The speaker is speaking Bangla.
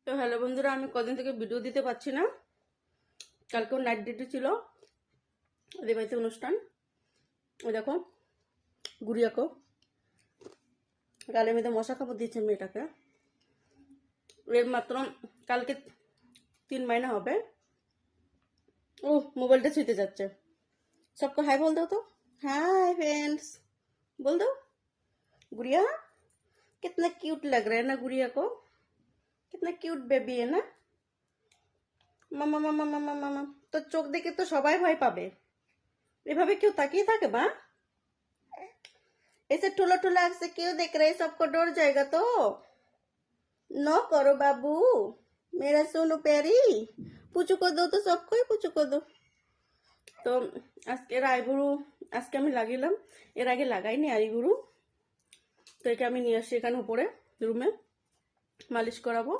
তো হ্যালো বন্ধুরা, আমি কদিন থেকে ভিডিও দিতে পারছি না। কালকেও নাইট ডিউটি ছিল, ওদের বাড়িতে অনুষ্ঠান। ওই দেখো গুড়িয়াকে গালের মধ্যে মশা কাপড় দিয়েছে মেয়েটাকে। এর মাত্র কালকে 3 महीना হবে। ও মোবাইলটা ছুঁতে যাচ্ছে। सबको हाय बोल दो तो। हाय फ्रेंड्स बोल दो। गुड़िया कितना क्यूट लग रहा है ना, गुड़िया को कितना क्यूट बेबी है ना। মামা মামা মামা মামা তো চোখ দেখে তো সবাই ভয় পাবে। এভাবে কেউ তাকিয়ে থাকে মা? ऐसे ठुला ठुला आँख से क्यों देख रहे? सबको डर जाएगा तो। नो करो बाबू, मेरा सोनू प्यारी। পুচু করে দাও তো, সবকই পুচু করে দাও। তো আজকের আইবুড়ো আজকে আমি লাগিলাম, এর আগে লাগাইনি আইবুড়ো। তো একে আমি নিয়ে আসছি এখানে উপরে রুমে, মালিশ করাবো।